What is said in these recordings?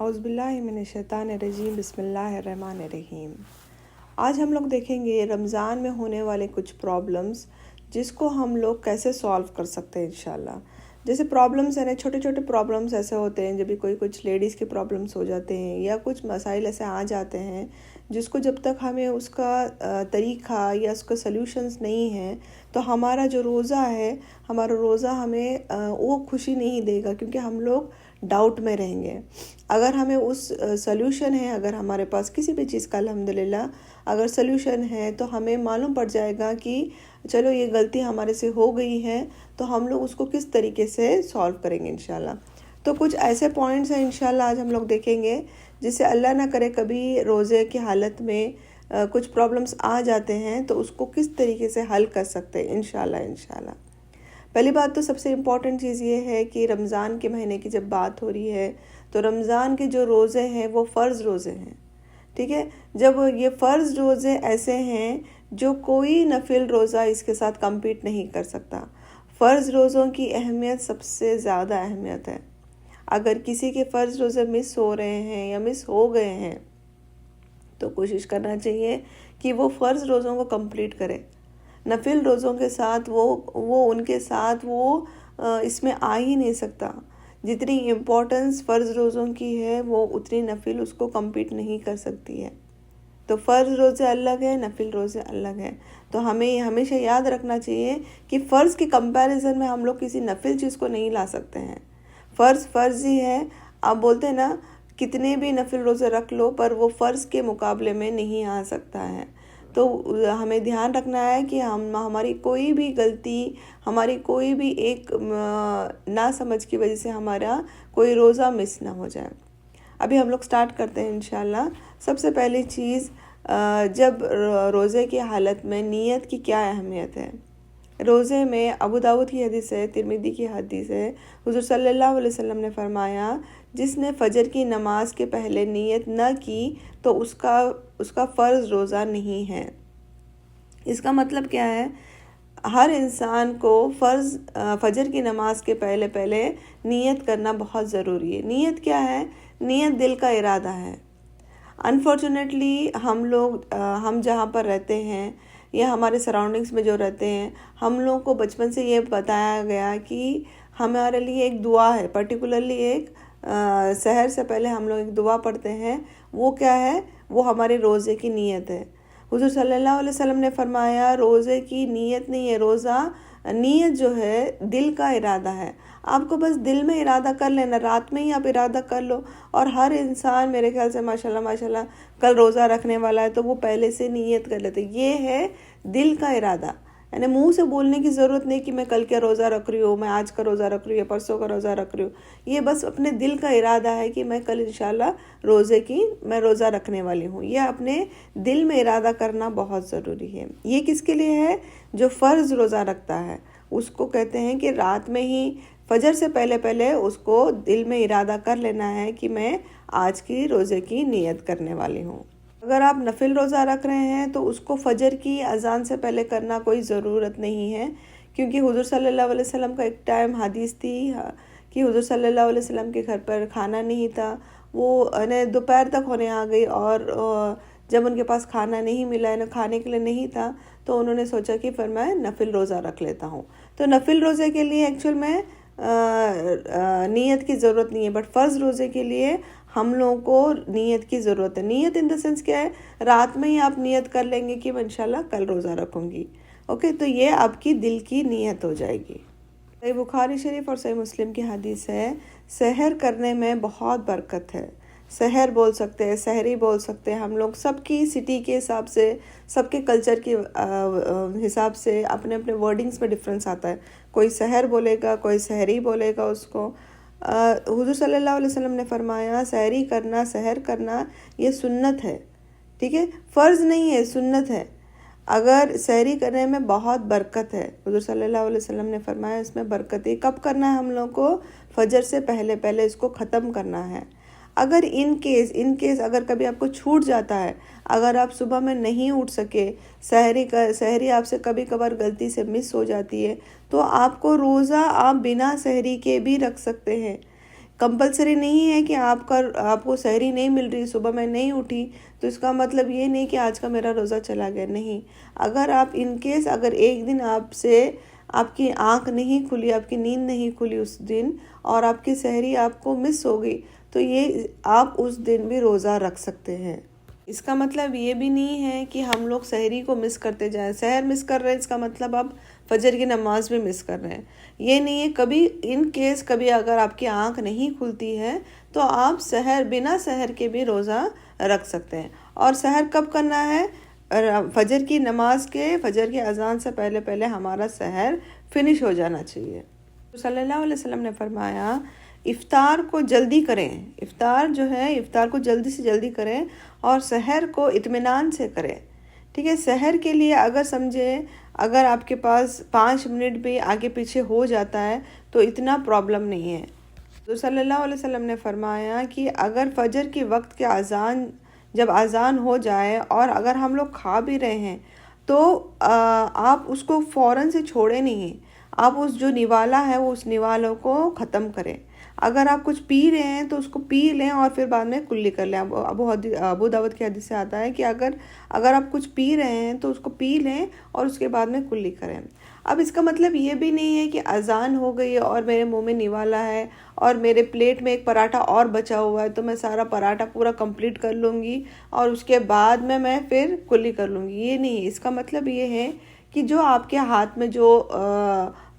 اعوذ باللہ من الشیطان الرجیم بسم اللہ الرحمن الرحیم۔ آج ہم لوگ دیکھیں گے رمضان میں ہونے والے کچھ پرابلمز جس کو ہم لوگ کیسے سولو کر سکتے ہیں انشاءاللہ۔ جیسے پرابلمز ہیں، چھوٹے چھوٹے پرابلمز ایسے ہوتے ہیں، جب بھی کچھ لیڈیز کے پرابلمز ہو جاتے ہیں یا کچھ مسائل ایسے آ جاتے ہیں جس کو جب تک ہمیں اس کا طریقہ یا اس کا سلیوشنز نہیں ہیں تو ہمارا جو روزہ ہے، ہمارا روزہ ہمیں وہ خوشی نہیں دے گا، کیونکہ ہم لوگ ڈاؤٹ میں رہیں گے۔ اگر ہمیں اس سلیوشن ہے، اگر ہمارے پاس کسی بھی چیز کا الحمدللہ اگر سلیوشن ہے تو ہمیں معلوم پڑ جائے گا کہ چلو یہ غلطی ہمارے سے ہو گئی ہے تو ہم لوگ اس کو کس طریقے سے سولو کریں گے انشاءاللہ۔ تو کچھ ایسے پوائنٹس ہیں انشاءاللہ آج ہم لوگ دیکھیں گے جس سے اللہ نہ کرے کبھی روزے کی حالت میں کچھ پرابلمس آ جاتے ہیں تو اس کو کس طریقے سے حل کر سکتے ہیں انشاءاللہ۔ پہلی بات تو سب سے امپورٹنٹ چیز یہ ہے کہ رمضان کے مہینے کی جب بات ہو رہی ہے تو رمضان کے جو روزے ہیں وہ فرض روزے ہیں، ٹھیک ہے۔ جب یہ فرض روزے ایسے ہیں جو کوئی نفل روزہ اس کے ساتھ کمپیٹ نہیں کر سکتا۔ فرض روزوں کی اہمیت سب سے زیادہ اہمیت ہے۔ اگر کسی کے فرض روزے مس ہو رہے ہیں یا مس ہو گئے ہیں تو کوشش کرنا چاہیے کہ وہ فرض روزوں کو کمپلیٹ کرے۔ نفل روزوں کے ساتھ وہ ان کے ساتھ اس میں آ ہی نہیں سکتا۔ جتنی امپورٹنس فرض روزوں کی ہے وہ اتنی نفل اس کو کمپیٹ نہیں کر سکتی ہے۔ تو فرض روزے الگ ہیں، نفل روزے الگ ہیں۔ تو ہمیں ہمیشہ یاد رکھنا چاہیے کہ فرض کے کمپیریزن میں ہم لوگ کسی نفل چیز کو نہیں لا سکتے ہیں۔ فرض ہی ہے۔ آپ بولتے ہیں نا کتنے بھی نفل روزے رکھ لو پر وہ فرض کے مقابلے میں نہیں آ سکتا ہے۔ تو ہمیں دھیان رکھنا ہے کہ ہماری کوئی بھی غلطی، ہماری کوئی بھی ایک نا سمجھ کی وجہ سے ہمارا کوئی روزہ مس نہ ہو جائے۔ ابھی ہم لوگ سٹارٹ کرتے ہیں انشاءاللہ۔ سب سے پہلی چیز، جب روزے کی حالت میں نیت کی کیا اہمیت ہے۔ روزے میں ابو داؤد کی حدیث ہے، ترمذی کی حدیث ہے، حضور صلی اللہ علیہ وسلم نے فرمایا جس نے فجر کی نماز کے پہلے نیت نہ کی تو اس کا فرض روزہ نہیں ہے۔ اس کا مطلب کیا ہے؟ ہر انسان کو فجر کی نماز کے پہلے نیت کرنا بہت ضروری ہے۔ نیت کیا ہے؟ نیت دل کا ارادہ ہے۔ انفارچونیٹلی ہم جہاں پر رہتے ہیں یا ہمارے سراؤنڈنگس میں جو رہتے ہیں، ہم لوگوں کو بچپن سے یہ بتایا گیا کہ ہمارے لیے ایک دعا ہے، پرٹیکولرلی ایک سحر سے پہلے ہم لوگ ایک دعا پڑھتے ہیں۔ وہ کیا ہے؟ وہ ہمارے روزے کی نیت ہے۔ حضور صلی اللہ علیہ وسلم نے فرمایا روزے کی نیت نہیں ہے، روزہ نیت جو ہے دل کا ارادہ ہے۔ آپ کو بس دل میں ارادہ کر لینا، رات میں ہی آپ ارادہ کر لو۔ اور ہر انسان میرے خیال سے ماشاءاللہ کل روزہ رکھنے والا ہے تو وہ پہلے سے نیت کر لیتے۔ یہ ہے دل کا ارادہ، یعنی منہ سے بولنے کی ضرورت نہیں کہ میں کل کا روزہ رکھ رہی ہوں، میں آج کا روزہ رکھ رہی ہوں یا پرسوں کا روزہ رکھ رہی ہوں۔ یہ بس اپنے دل کا ارادہ ہے کہ میں کل انشاءاللہ میں روزہ رکھنے والی ہوں۔ یہ اپنے دل میں ارادہ کرنا بہت ضروری ہے۔ یہ کس کے لیے ہے؟ جو فرض روزہ رکھتا ہے، اس کو کہتے ہیں کہ رات میں ہی فجر سے پہلے اس کو دل میں ارادہ کر لینا ہے کہ میں آج کی روزے کی نیت کرنے والی ہوں۔ اگر آپ نفل روزہ رکھ رہے ہیں تو اس کو فجر کی اذان سے پہلے کرنا کوئی ضرورت نہیں ہے، کیونکہ حضور صلی اللہ علیہ وسلم کا ایک ٹائم حدیث تھی کہ حضور صلی اللہ علیہ وسلم کے گھر پر کھانا نہیں تھا، وہ دوپہر تک ہونے آ گئی، اور جب ان کے پاس کھانا نہیں ملا، کھانے کے لیے نہیں تھا، تو انہوں نے سوچا کہ پھر میں نفل روزہ رکھ لیتا ہوں۔ تو نفل روزے کے لیے ایکچوئل میں نیت کی ضرورت نہیں ہے، بٹ فرض روزے کے لیے ہم لوگوں کو نیت کی ضرورت ہے۔ نیت ان دا سینس کیا ہے؟ رات میں ہی آپ نیت کر لیں گے کہ میں انشاءاللہ کل روزہ رکھوں گی، اوکے؟ تو یہ آپ کی دل کی نیت ہو جائے گی۔ صحیح بخاری شریف اور صحیح مسلم کی حدیث ہے، سحر کرنے میں بہت برکت ہے۔ سحر بول سکتے ہیں، سحری بول سکتے ہیں ہم لوگ۔ سب کی سٹی کے حساب سے، سب کے کلچر کے حساب سے اپنے اپنے ورڈنگز میں ڈفرینس آتا ہے۔ کوئی سحر بولے گا، کوئی سحری بولے گا اس کو۔ حضور صلی اللہ علیہ وسلم نے فرمایا سحری کرنا، سحر کرنا یہ سنت ہے، ٹھیک ہے؟ فرض نہیں ہے، سنت ہے۔ اگر سحری کرنے میں بہت برکت ہے، حضور صلی اللہ علیہ وسلم نے فرمایا اس میں برکت ہے۔ کب کرنا ہے ہم لوگ کو؟ فجر سے پہلے اس کو ختم کرنا ہے۔ اگر ان کیس اگر کبھی آپ کو چھوٹ جاتا ہے، اگر آپ صبح میں نہیں اٹھ سکے، سحری آپ سے کبھی کبھار غلطی سے مس ہو جاتی ہے، تو آپ کو روزہ آپ بنا سحری کے بھی رکھ سکتے ہیں۔ کمپلسری نہیں ہے کہ آپ کو سحری نہیں مل رہی، صبح میں نہیں اٹھی تو اس کا مطلب یہ نہیں کہ آج کا میرا روزہ چلا گیا، نہیں. اگر آپ ان کیس اگر ایک دن آپ کی آنکھ نہیں کھلی، آپ کی نیند نہیں کھلی اس دن، اور آپ کی سحری آپ کو مس ہو گئی، تو یہ آپ اس دن بھی روزہ رکھ سکتے ہیں. اس کا مطلب یہ بھی نہیں ہے کہ ہم لوگ سحری کو مس کرتے جائیں. سحر مس کر رہے ہیں اس کا مطلب آپ فجر کی نماز بھی مس کر رہے ہیں، یہ نہیں ہے. کبھی ان کیس کبھی اگر آپ کی آنکھ نہیں کھلتی ہے تو آپ بنا سحر کے بھی روزہ رکھ سکتے ہیں. اور سحر کب کرنا ہے؟ فجر کی نماز فجر کی اذان سے پہلے ہمارا سحر فنش ہو جانا چاہیے. صلی اللہ علیہ وسلم نے فرمایا افطار کو جلدی کریں، افطار کو جلدی سے جلدی کریں اور سحر کو اطمینان سے کریں. ٹھیک ہے، سحر کے لیے اگر آپ کے پاس 5 منٹ بھی آگے پیچھے ہو جاتا ہے تو اتنا پرابلم نہیں ہے. تو صلی اللہ علیہ وسلم نے فرمایا کہ اگر فجر کی وقت کے جب اذان ہو جائے اور اگر ہم لوگ کھا بھی رہے ہیں تو آپ اس کو فوراً سے چھوڑے نہیں، آپ اس جو نوالا ہے اس نوالوں کو ختم کریں. اگر آپ کچھ پی رہے ہیں تو اس کو پی لیں اور پھر بعد میں کلی کر لیں. ابو داؤد کی حدیث سے آتا ہے کہ اگر آپ کچھ پی رہے ہیں تو اس کو پی لیں اور اس کے بعد میں کلی کریں. اب اس کا مطلب یہ بھی نہیں ہے کہ اذان ہو گئی اور میرے منہ میں نوالا ہے اور میرے پلیٹ میں ایک پراٹھا اور بچا ہوا ہے تو میں سارا پراٹھا پورا کمپلیٹ کر لوں گی اور اس کے بعد میں پھر کلی کر لوں گی. یہ نہیں، اس کا مطلب یہ ہے کہ جو آپ کے ہاتھ میں جو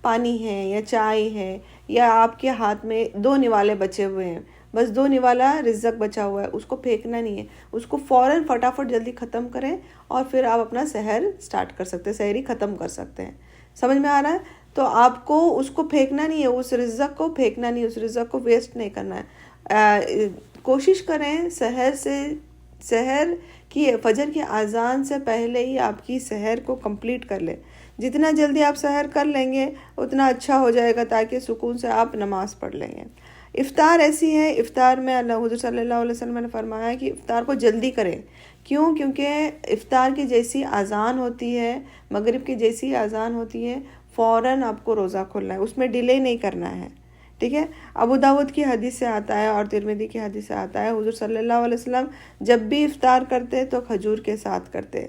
پانی ہے یا چائے ہے یا آپ کے ہاتھ میں 2 نوالے بچے ہوئے ہیں، بس 2 نوالا رزق بچا ہوا ہے، اس کو پھینکنا نہیں ہے، اس کو فوراً فٹافٹ جلدی ختم کریں اور پھر آپ اپنا سحر سٹارٹ کر سکتے ہیں، سحری ختم کر سکتے ہیں. سمجھ میں آ رہا ہے؟ تو آپ کو اس کو پھینکنا نہیں ہے، اس رزق کو پھینکنا نہیں ہے، اس رزق کو ویسٹ نہیں کرنا ہے. کوشش کریں سحر کی فجر کی اذان سے پہلے ہی آپ کی سحر کو کمپلیٹ کر لیں. جتنا جلدی آپ سحر کر لیں گے اتنا اچھا ہو جائے گا تاکہ سکون سے آپ نماز پڑھ لیں گے. افطار ایسی ہے، افطار میں حضور صلی اللہ علیہ وسلم نے فرمایا کہ افطار کو جلدی کریں. کیونکہ افطار کی جیسی اذان ہوتی ہے، مغرب کی جیسی اذان ہوتی ہے، فوراً آپ کو روزہ کھولنا ہے، اس میں ڈیلے نہیں کرنا ہے. ٹھیک ہے، ابو داؤد کی حدیث سے آتا ہے اور ترمذی کی حدیث سے آتا ہے حضور صلی اللہ علیہ وسلم جب بھی افطار کرتے تو کھجور کے ساتھ کرتے.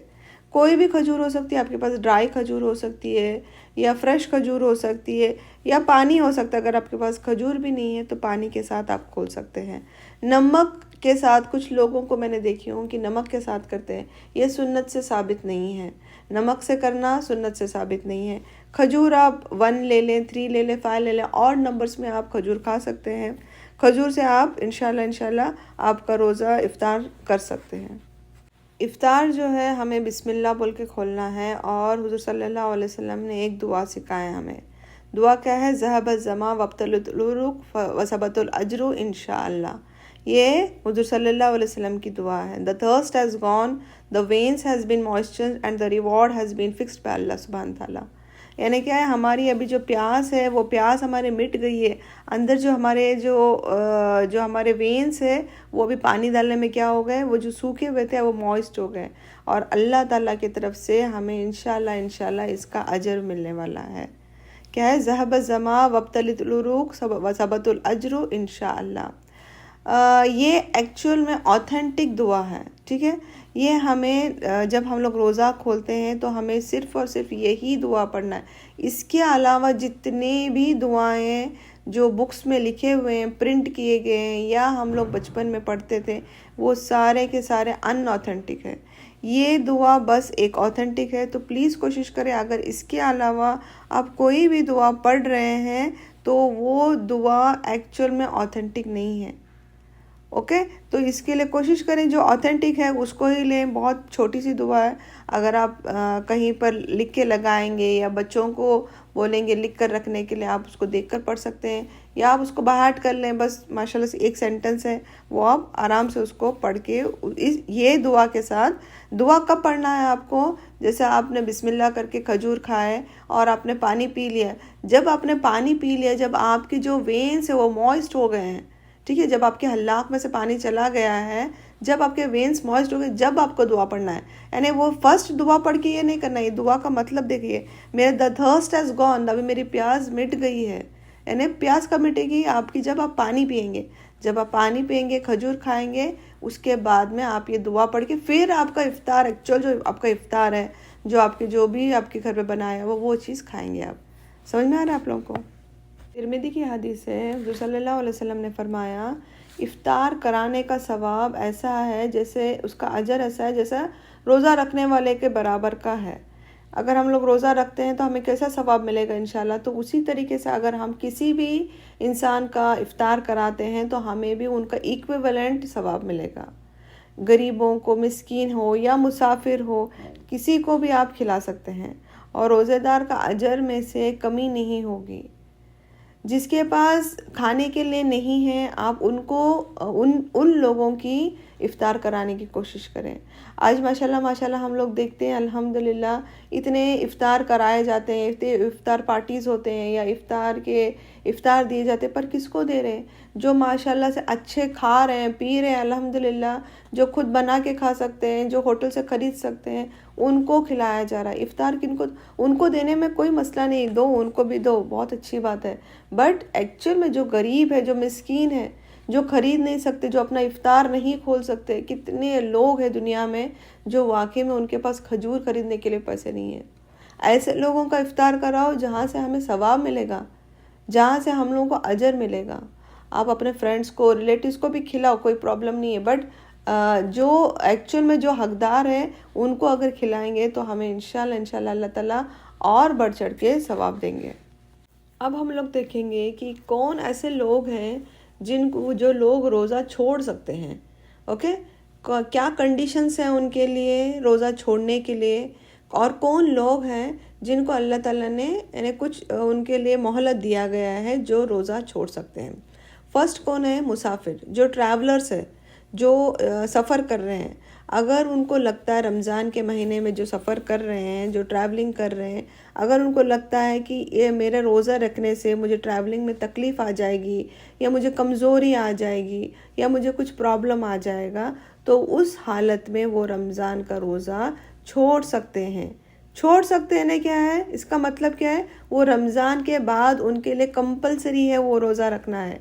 کوئی بھی کھجور ہو سکتی ہے، آپ کے پاس ڈرائی کھجور ہو سکتی ہے یا فریش کھجور ہو سکتی ہے یا پانی ہو سکتا ہے. اگر آپ کے پاس کھجور بھی نہیں ہے تو پانی کے ساتھ آپ کھول سکتے ہیں. نمک کے ساتھ کچھ لوگوں کو میں نے دیکھی ہوں کہ نمک کے ساتھ کرتے ہیں، یہ سنت سے ثابت نہیں ہے. نمک سے کرنا سنت سے ثابت نہیں ہے. کھجور آپ 1 لے لیں، 3 لے لیں، 5 لے لیں، اور نمبرز میں آپ کھجور کھا سکتے ہیں. کھجور سے آپ انشاءاللہ آپ کا روزہ افطار کر سکتے ہیں. افطار جو ہے ہمیں بسم اللہ بول کے کھولنا ہے، اور حضور صلی اللہ علیہ وسلم نے ایک دعا سکھایا ہمیں. دعا کیا ہے؟ ذہب الظما وابطلت العروق وثبت الاجر انشاءاللہ. یہ حضور صلی اللہ علیہ وسلم کی دعا ہے. The thirst has gone, the veins has been moistened and the reward has been fixed by Allah سبحانہ تعالیٰ. یعنی کیا ہے، ہماری ابھی جو پیاس ہے وہ پیاس ہمارے مٹ گئی ہے. اندر جو ہمارے وینس ہے وہ بھی پانی ڈالنے میں کیا ہو گئے، وہ جو سوکھے ہوئے تھے وہ موئسٹ ہو گئے، اور اللہ تعالیٰ کی طرف سے ہمیں انشاءاللہ اس کا اجر ملنے والا ہے. کیا ہے؟ ذہب الظما وابطلت العروق وثبت الاجر انشاءاللہ. یہ ایکچول میں آتھینٹک دعا ہے. ٹھیک ہے، یہ ہمیں جب ہم لوگ روزہ کھولتے ہیں تو ہمیں صرف اور صرف یہی دعا پڑھنا ہے. اس کے علاوہ جتنے بھی دعائیں جو بکس میں لکھے ہوئے ہیں، پرنٹ کیے گئے ہیں یا ہم لوگ بچپن میں پڑھتے تھے، وہ سارے کے سارے ان آتھینٹک ہے. یہ دعا بس ایک آتھینٹک ہے. تو پلیز کوشش کریں اگر اس کے علاوہ آپ کوئی بھی دعا پڑھ رہے ہیں تو وہ دعا ایکچول میں آتھینٹک نہیں ہے. اوکے، تو اس کے لیے کوشش کریں جو آتھینٹک ہے اس کو ہی لیں. بہت چھوٹی سی دعا ہے، اگر آپ کہیں پر لکھ کے لگائیں گے یا بچوں کو بولیں گے لکھ کر رکھنے کے لیے، آپ اس کو دیکھ کر پڑھ سکتے ہیں یا آپ اس کو بہاٹ کر لیں. بس ماشاءاللہ سے ایک سینٹنس ہے، وہ آپ آرام سے اس کو پڑھ کے یہ دعا کے ساتھ. دعا کب پڑھنا ہے آپ کو؟ جیسے آپ نے بسم اللہ کر کے کھجور کھائے اور آپ نے پانی پی لیا. جب آپ نے پانی پی لیا، جب آپ کی جو وینس ہے وہ موئسٹ ہو گئے ہیں، ٹھیک ہے، جب آپ کے حلاق میں سے پانی چلا گیا ہے، جب آپ کے وینس موئسٹ ہو گئے، جب آپ کو دعا پڑھنا ہے. یعنی وہ فرسٹ دعا پڑھ کے یہ نہیں کرنا. یہ دعا کا مطلب دیکھیے، میرے the thirst has gone، ابھی میری پیاس مٹ گئی ہے. یعنی پیاس کب مٹے گی آپ کی؟ جب آپ پانی پئیں گے، جب آپ پانی پئیں گے، کھجور کھائیں گے، اس کے بعد میں آپ یہ دعا پڑھ کے پھر آپ کا افطار، ایکچوئل جو آپ کا افطار ہے، جو بھی آپ کے گھر پہ بنایا وہ چیز کھائیں گے آپ۔ سمجھ میں آ رہا ہے آپ لوگوں کو؟ ترمذی کی حدیث ہے، حضور صلی اللہ علیہ وسلم نے فرمایا افطار کرانے کا ثواب ایسا ہے، جیسے اس کا اجر ایسا ہے جیسا روزہ رکھنے والے کے برابر کا ہے۔ اگر ہم لوگ روزہ رکھتے ہیں تو ہمیں کیسا ثواب ملے گا انشاءاللہ، تو اسی طریقے سے اگر ہم کسی بھی انسان کا افطار کراتے ہیں تو ہمیں بھی ان کا ایکویولنٹ ثواب ملے گا۔ غریبوں کو، مسکین ہو یا مسافر ہو، کسی کو بھی آپ کھلا سکتے ہیں، اور روزے دار کا اجر میں سے کمی نہیں ہوگی۔ جس کے پاس کھانے کے لیے نہیں ہے، آپ ان لوگوں کی افطار کرانے کی کوشش کریں۔ آج ماشاءاللہ ہم لوگ دیکھتے ہیں الحمدللہ اتنے افطار کرائے جاتے ہیں، اتنے افطار پارٹیز ہوتے ہیں یا افطار دیے جاتے ہیں، پر کس کو دے رہے ہیں؟ جو ماشاءاللہ سے اچھے کھا رہے ہیں، پی رہے ہیں الحمدللہ، جو خود بنا کے کھا سکتے ہیں، جو ہوٹل سے خرید سکتے ہیں، ان کو کھلایا جا رہا ہے۔ افطار ان کو دینے میں کوئی مسئلہ نہیں، دو ان کو بھی دو، بہت اچھی بات ہے، بٹ ایکچوئل میں جو غریب ہے، جو مسکین ہے، جو خرید نہیں سکتے، جو اپنا افطار نہیں کھول سکتے، کتنے لوگ ہیں دنیا میں جو واقعی میں ان کے پاس کھجور خریدنے کے لیے پیسے نہیں ہیں۔ ایسے لوگوں کا افطار کراؤ جہاں سے ہمیں ثواب ملے گا، جہاں سے ہم لوگوں کو اجر ملے گا۔ آپ اپنے فرینڈس کو، ریلیٹیوز کو بھی کھلاؤ، کوئی پرابلم نہیں ہے، بٹ جو ایکچوئل میں جو حقدار ہیں ان کو اگر کھلائیں گے تو ہمیں انشاءاللہ اللہ تعالیٰ اور بڑھ چڑھ کے ثواب دیں گے۔ اب ہم لوگ دیکھیں گے کہ کون ایسے لوگ ہیں جو لوگ روزہ چھوڑ سکتے ہیں۔ اوکے، کیا کنڈیشنز ہیں ان کے لیے روزہ چھوڑنے کے لیے، اور کون لوگ ہیں جن کو اللہ تعالیٰ نے یعنی کچھ ان کے لیے مہلت دیا گیا ہے جو روزہ چھوڑ سکتے ہیں۔ فرسٹ کون ہے؟ مسافر، جو ٹریولرز ہے، جو سفر کر رہے ہیں۔ اگر ان کو لگتا ہے رمضان کے مہینے میں جو سفر کر رہے ہیں، جو ٹریولنگ کر رہے ہیں، اگر ان کو لگتا ہے کہ یہ میرے روزہ رکھنے سے مجھے ٹریولنگ میں تکلیف آ جائے گی، یا مجھے کمزوری آ جائے گی، یا مجھے کچھ پرابلم آ جائے گا، تو اس حالت میں وہ رمضان کا روزہ چھوڑ سکتے ہیں۔ چھوڑ سکتے ہیں کیا ہے؟ اس کا مطلب کیا ہے؟ وہ رمضان کے بعد ان کے لیے کمپلسری ہے وہ روزہ رکھنا ہے،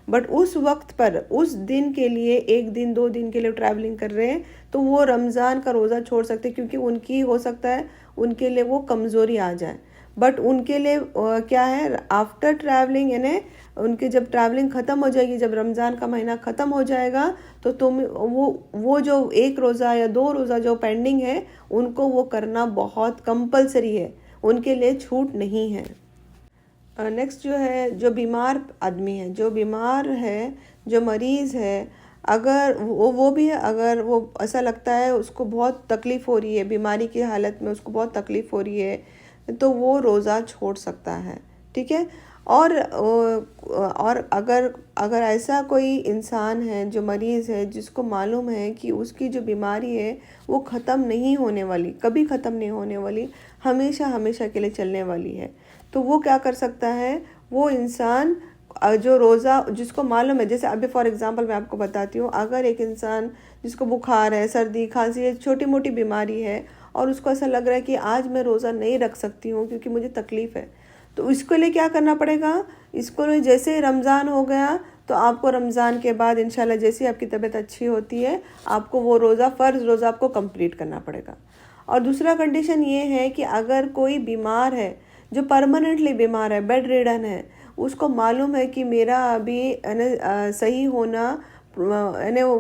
بٹ اس وقت پر، اس دن کے لیے، 1 دن 2 دن کے لیے ٹریولنگ کر رہے ہیں تو وہ رمضان کا روزہ چھوڑ سکتے ہیں، کیونکہ ان کی ہو سکتا ہے ان کے لیے وہ کمزوری آ جائے۔ بٹ ان کے لیے کیا ہے، آفٹر ٹریولنگ، یعنی ان کی جب ٹریولنگ ختم ہو جائے گی، جب رمضان کا مہینہ ختم ہو جائے گا، تو وہ جو 1 روزہ یا 2 روزہ جو پینڈنگ ہے ان کو وہ کرنا بہت کمپلسری ہے، ان کے لیے چھوٹ نہیں ہے۔ نیکسٹ جو ہے، جو بیمار آدمی ہے، جو بیمار ہے، جو مریض ہے، اگر وہ بھی اگر وہ ایسا لگتا ہے اس کو بہت تکلیف ہو رہی ہے، بیماری کی حالت میں اس کو بہت تکلیف ہو رہی ہے، تو وہ روزہ چھوڑ سکتا ہے، ٹھیک ہے۔ اور اگر ایسا کوئی انسان ہے جو مریض ہے، جس کو معلوم ہے کہ اس کی جو بیماری ہے وہ ختم نہیں ہونے والی، کبھی ختم نہیں ہونے والی، ہمیشہ کے لیے چلنے والی ہے، تو وہ کیا کر سکتا ہے؟ وہ انسان جو روزہ، جس کو معلوم ہے، جیسے ابھی فار ایگزامپل میں آپ کو بتاتی ہوں، اگر ایک انسان جس کو بخار ہے، سردی کھانسی ہے، چھوٹی موٹی بیماری ہے، اور اس کو ایسا لگ رہا ہے کہ آج میں روزہ نہیں رکھ سکتی ہوں کیونکہ مجھے تکلیف ہے، تو اس کے لیے کیا کرنا پڑے گا؟ اس کو جیسے رمضان ہو گیا تو آپ کو رمضان کے بعد انشاءاللہ جیسے آپ کی طبیعت اچھی ہوتی ہے، آپ کو وہ روزہ، فرض روزہ آپ کو کمپلیٹ کرنا پڑے گا۔ اور دوسرا کنڈیشن یہ ہے کہ اگر کوئی بیمار ہے، جو پرماننٹلی بیمار ہے، بیڈ ریڈن ہے، اس کو معلوم ہے کہ میرا ابھی صحیح ہونا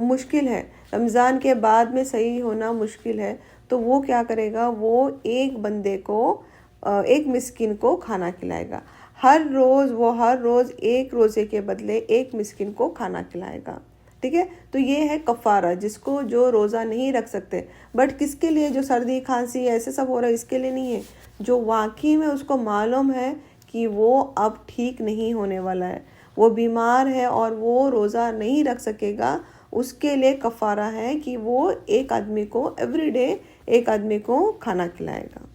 مشکل ہے، رمضان کے بعد میں صحیح ہونا مشکل ہے، تو وہ کیا کرے گا؟ وہ ایک بندے کو، ایک مسکین کو کھانا کھلائے گا۔ ہر روز 1 روزے کے بدلے 1 مسکین کو کھانا کھلائے گا، ٹھیک ہے۔ تو یہ ہے کفارہ، جس کو جو روزہ نہیں رکھ سکتے، بٹ کس کے لیے؟ جو سردی کھانسی ایسے سب ہو رہا ہے، اس کے لیے نہیں ہے، جو واقعی میں اس کو معلوم ہے کہ وہ اب ٹھیک نہیں ہونے والا ہے، وہ بیمار ہے اور وہ روزہ نہیں رکھ سکے گا، اس کے لیے کفارہ ہے کہ وہ ایک آدمی کو ایوری ڈے 1 آدمی کو کھانا کھلائے گا۔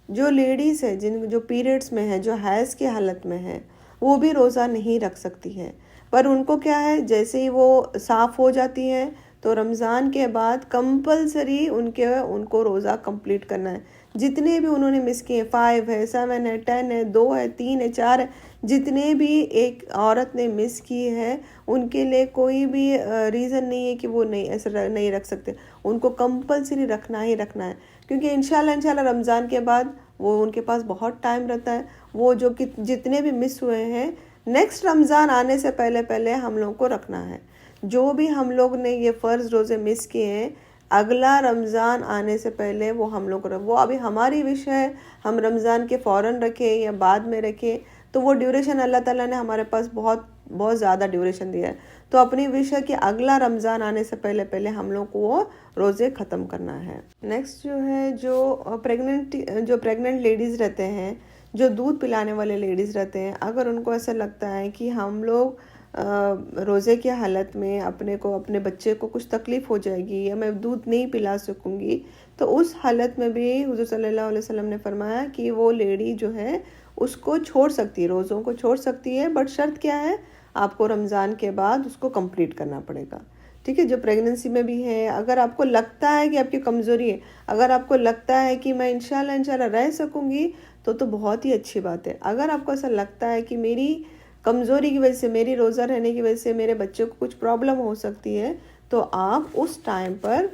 جو لیڈیز ہے، جو پیریڈز میں ہے، جو حیض کی حالت میں ہے، وہ بھی روزہ نہیں رکھ سکتی ہے، پر ان کو کیا ہے، جیسے ہی وہ صاف ہو جاتی ہے تو رمضان کے بعد کمپلسری ان کو روزہ کمپلیٹ کرنا ہے. جتنے بھی انہوں نے مس کیے، 5 ہے، 7 ہے، 10 ہے، 2 ہے، 3 ہے، 4 ہے، جتنے بھی ایک عورت نے مس کی ہے ان کے لیے کوئی بھی ریزن نہیں ہے کہ وہ نہیں ایسا نہیں رکھ سکتے. ان کو کمپلسری رکھنا ہی رکھنا ہے، کیونکہ انشاءاللہ رمضان کے بعد وہ ان کے پاس بہت ٹائم رہتا ہے. وہ جو جتنے بھی مس ہوئے ہیں نیکسٹ رمضان آنے سے پہلے ہم لوگ کو رکھنا ہے. جو بھی ہم لوگ نے یہ فرض روزے مس کیے ہیں اگلا رمضان آنے سے پہلے وہ ہم لوگ کو وہ ابھی ہماری وش ہے ہم رمضان کے فوراً رکھیں یا بعد میں رکھیں. تو وہ ڈیوریشن اللہ تعالیٰ نے ہمارے پاس بہت زیادہ ڈیوریشن دیا ہے. تو اپنی وش ہے کہ اگلا رمضان آنے سے پہلے ہم لوگ کو وہ روزے ختم کرنا ہے. نیکسٹ جو ہے جو پریگننٹ لیڈیز رہتے ہیں، جو دودھ پلانے والے لیڈیز رہتے ہیں، اگر ان کو ایسا لگتا ہے کہ ہم لوگ روزے کی حالت میں اپنے بچے کو کچھ تکلیف ہو جائے گی یا میں دودھ نہیں پلا سکوں گی، تو اس حالت میں بھی حضور صلی اللہ علیہ وسلم نے فرمایا کہ وہ لیڈی جو ہے اس کو چھوڑ سکتی ہے، روزوں کو چھوڑ سکتی ہے، بٹ شرط کیا ہے؟ آپ کو رمضان کے بعد اس کو کمپلیٹ کرنا پڑے گا. ٹھیک ہے. جو پریگننسی میں بھی ہے، اگر آپ کو لگتا ہے کہ آپ کی کمزوری ہے، اگر آپ کو لگتا ہے کہ میں انشاءاللہ رہ سکوں گی تو بہت ہی اچھی بات ہے. اگر آپ کو ایسا لگتا ہے کہ میری کمزوری کی وجہ سے، میری روزہ رہنے کی وجہ سے میرے بچے کو کچھ پرابلم ہو سکتی ہے، تو آپ اس ٹائم پر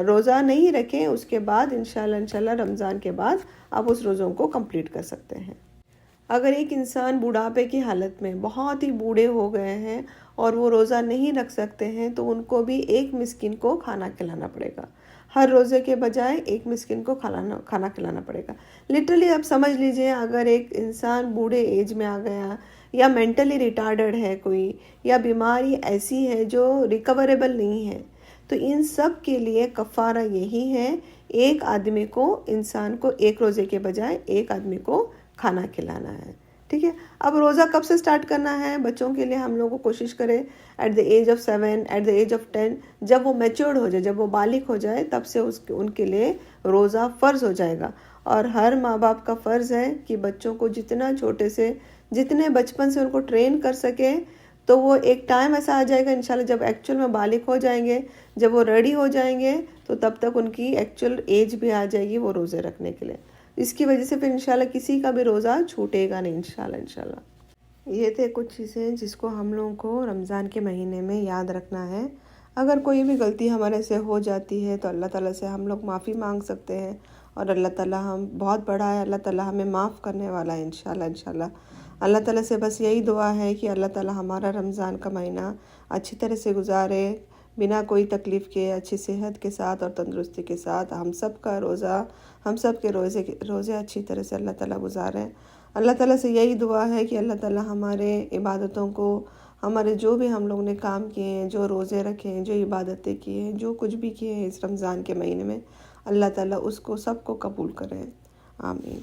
روزہ نہیں رکھیں. اس کے بعد انشاءاللہ رمضان کے بعد آپ اس روزوں کو کمپلیٹ کر سکتے ہیں. اگر ایک انسان بڑھاپے کی حالت میں بہت ہی بوڑھے ہو گئے ہیں اور وہ روزہ نہیں رکھ سکتے ہیں تو ان کو بھی ایک مسکین کو کھانا کھلانا پڑے گا. ہر روزے کے بجائے ایک مسکین کو کھانا کھلانا پڑے گا. لٹرلی آپ سمجھ لیجئے، اگر ایک انسان بوڑھے ایج میں آ گیا یا مینٹلی ریٹارڈڈ ہے کوئی، یا بیماری ایسی ہے جو ریکوریبل نہیں ہے، تو ان سب کے لیے کفارہ یہی ہے، ایک آدمی کو، انسان کو ایک روزے کے بجائے ایک آدمی کو کھانا کھلانا ہے. ٹھیک ہے. اب روزہ کب سے سٹارٹ کرنا ہے؟ بچوں کے لیے ہم لوگ کو کوشش کریں at the age of 7، at the age of 10، جب وہ میچورڈ ہو جائے، جب وہ بالغ ہو جائے، تب سے ان کے لیے روزہ فرض ہو جائے گا. اور ہر ماں باپ کا فرض ہے کہ بچوں کو جتنے بچپن سے ان کو ٹرین کر سکے. تو وہ ایک ٹائم ایسا آ جائے گا انشاءاللہ جب ایکچول میں بالغ ہو جائیں گے، جب وہ ریڈی ہو جائیں گے، تو تب تک ان کی ایکچول ایج بھی آ جائے گی وہ روزے رکھنے کے لیے. اس کی وجہ سے پھر انشاءاللہ کسی کا بھی روزہ چھوٹے گا نہیں انشاءاللہ. یہ تھے کچھ چیزیں جس کو ہم لوگوں کو رمضان کے مہینے میں یاد رکھنا ہے. اگر کوئی بھی غلطی ہمارے سے ہو جاتی ہے تو اللہ تعالیٰ سے ہم لوگ معافی مانگ سکتے ہیں، اور اللہ تعالیٰ ہم بہت بڑا ہے، اللہ تعالیٰ ہمیں معاف کرنے والا ہے انشاءاللہ. اللہ تعالیٰ سے بس یہی دعا ہے کہ اللہ تعالیٰ ہمارا رمضان کا مہینہ اچھی طرح سے گزارے، بنا کوئی تکلیف کے، اچھی صحت کے ساتھ اور تندرستی کے ساتھ. ہم سب کے روزے اچھی طرح سے اللہ تعالیٰ گزاریں. اللہ تعالیٰ سے یہی دعا ہے کہ اللہ تعالیٰ ہمارے عبادتوں کو، ہمارے جو بھی ہم لوگ نے کام کیے ہیں، جو روزے رکھے ہیں، جو عبادتیں کیے ہیں، جو کچھ بھی کیے ہیں اس رمضان کے مہینے میں، اللہ تعالیٰ اس کو سب کو قبول کرے. آمین.